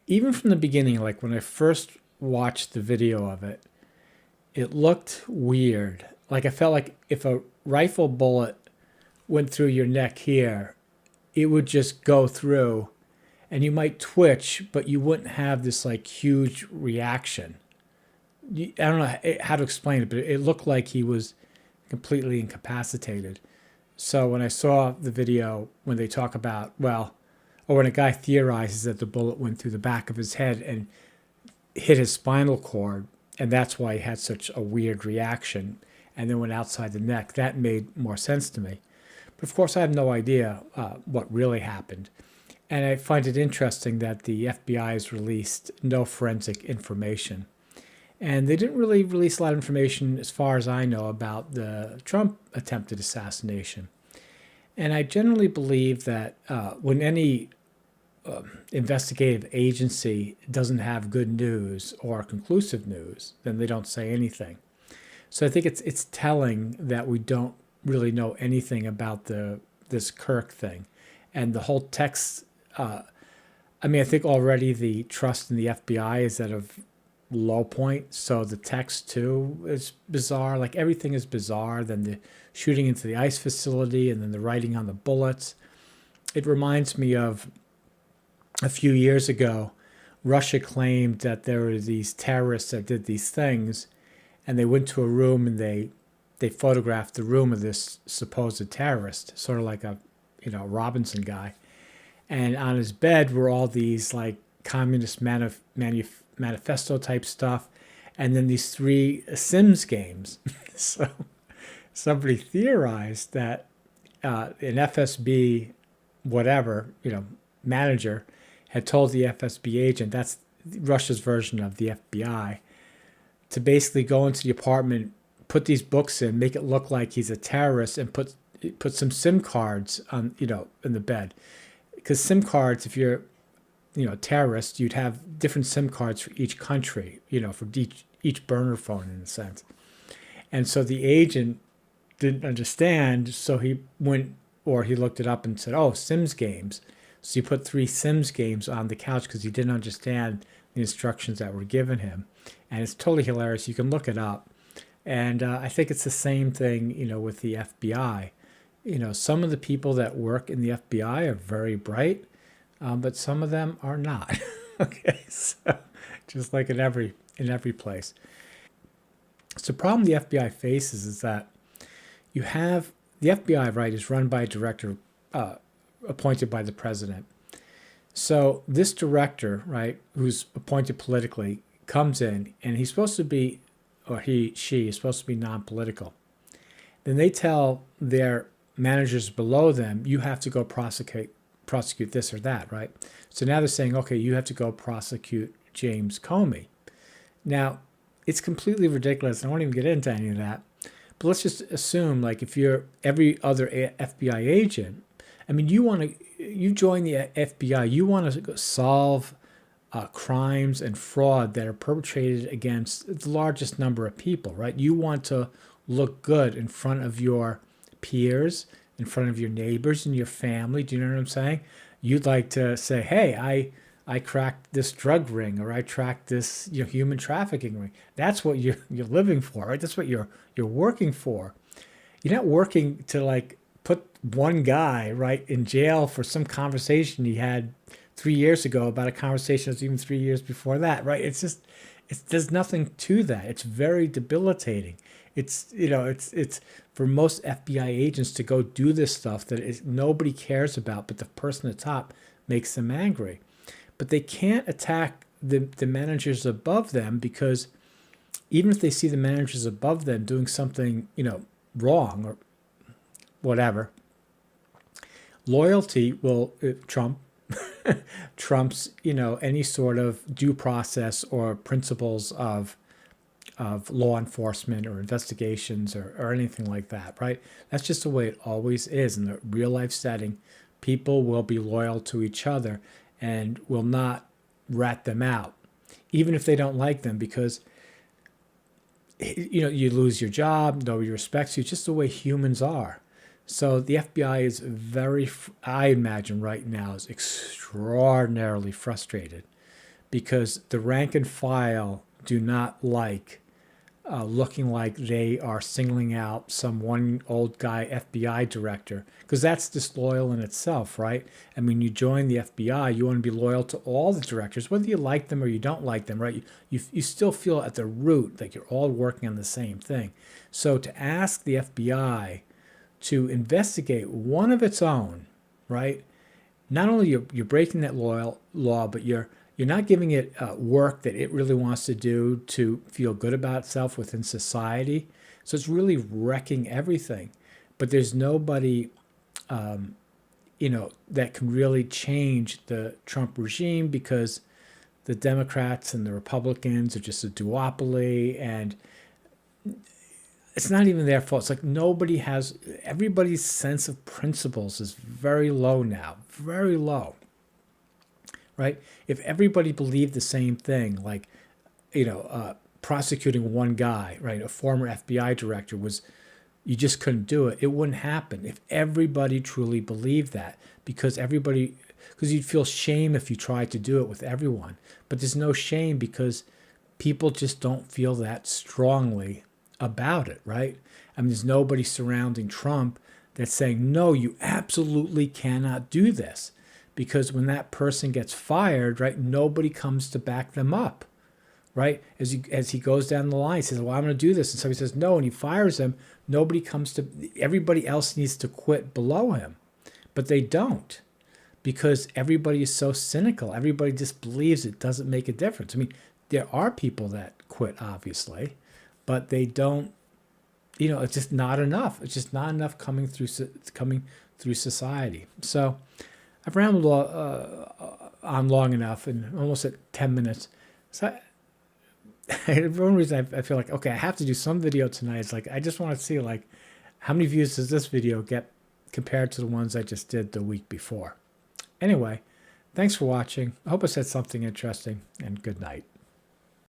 even from the beginning, like when I first watched the video of it, it looked weird. Like I felt like if a rifle bullet went through your neck here, it would just go through and you might twitch, but you wouldn't have this like huge reaction. I don't know how to explain it, but it looked like he was completely incapacitated. So when I saw the video, when they talk about, well, or when a guy theorizes that the bullet went through the back of his head and hit his spinal cord, and that's why he had such a weird reaction, and then went outside the neck, that made more sense to me. But of course, I have no idea what really happened. And I find it interesting that the FBI has released no forensic information. And they didn't really release a lot of information, as far as I know, about the Trump attempted assassination. And I generally believe that when any investigative agency doesn't have good news or conclusive news, then they don't say anything. So I think it's telling that we don't really know anything about the this Kirk thing, and the whole text. I mean, I think already the trust in the FBI is at a low point. So the text too is bizarre. Like everything is bizarre. Then the shooting into the ice facility, and then the writing on the bullets. It reminds me of a few years ago. Russia claimed that there were these terrorists that did these things, and they went to a room and they photographed the room of this supposed terrorist, sort of like a Robinson guy, and on his bed were all these like communist manifesto type stuff, and then these three Sims games. So somebody theorized that an FSB whatever manager had told the FSB agent, that's Russia's version of the FBI, to basically go into the apartment, put these books in, make it look like he's a terrorist, and put some SIM cards on in the bed. Because SIM cards, if you're a terrorist, you'd have different SIM cards for each country, for each burner phone in a sense. And so the agent didn't understand, so he went, or he looked it up and said, "Oh, Sims games." So he put three Sims games on the couch because he didn't understand the instructions that were given him, and it's totally hilarious. You can look it up, and I think it's the same thing, with the FBI. Some of the people that work in the FBI are very bright, but some of them are not. Okay, so just like in every place. So the problem the FBI faces is that you have the FBI, right, is run by a director appointed by the president. So this director, right, who's appointed politically, comes in and he's supposed to be, or she is supposed to be non-political. Then they tell their managers below them, you have to go prosecute this or that, right? So now they're saying, okay, you have to go prosecute James Comey. Now, it's completely ridiculous. I won't even get into any of that. But let's just assume, like, if you're every other FBI agent, I mean, you join the FBI, you want to solve crimes and fraud that are perpetrated against the largest number of people, right? You want to look good in front of your peers, in front of your neighbors and your family. Do you know what I'm saying? You'd like to say, hey, I cracked this drug ring, or I tracked this human trafficking ring. That's what you're living for, right? That's what you're working for. You're not working to like put one guy right in jail for some conversation he had 3 years ago about a conversation that's even 3 years before that, right? There's nothing to that. It's very debilitating. It's for most FBI agents to go do this stuff that nobody cares about, but the person at the top makes them angry. But they can't attack the managers above them, because even if they see the managers above them doing something, wrong or whatever, loyalty will trumps any sort of due process or principles of law enforcement or investigations or anything like that, right? That's just the way it always is in the real life setting. People will be loyal to each other and will not rat them out, even if they don't like them, because you lose your job, nobody respects you, just the way humans are. So the FBI is I imagine right now, is extraordinarily frustrated because the rank and file do not like looking like they are singling out some one old guy FBI director, because that's disloyal in itself, right? I mean, you join the FBI, you want to be loyal to all the directors, whether you like them or you don't like them, right? You still feel at the root like you're all working on the same thing. So to ask the FBI to investigate one of its own, right? Not only you're breaking that law, but you're not giving it work that it really wants to do to feel good about itself within society. So it's really wrecking everything. But there's nobody, that can really change the Trump regime, because the Democrats and the Republicans are just a duopoly, and it's not even their fault. It's like everybody's sense of principles is very low now, very low. Right? If everybody believed the same thing, like, prosecuting one guy, right, a former FBI director, you just couldn't do it. It wouldn't happen if everybody truly believed that, because you'd feel shame if you tried to do it with everyone. But there's no shame, because people just don't feel that strongly about it, right? I mean, there's nobody surrounding Trump that's saying, no, you absolutely cannot do this. Because when that person gets fired, right, nobody comes to back them up, right? As he goes down the line, he says, well, I'm going to do this. And somebody says no, and he fires him. Everybody else needs to quit below him. But they don't, because everybody is so cynical. Everybody just believes it doesn't make a difference. I mean, there are people that quit, obviously, but they don't, it's just not enough. It's just not enough coming through society. So I've rambled on long enough, and almost at 10 minutes. So one reason I feel like, okay, I have to do some video tonight is like, I just want to see like how many views does this video get compared to the ones I just did the week before. Anyway, thanks for watching. I hope I said something interesting, and good night.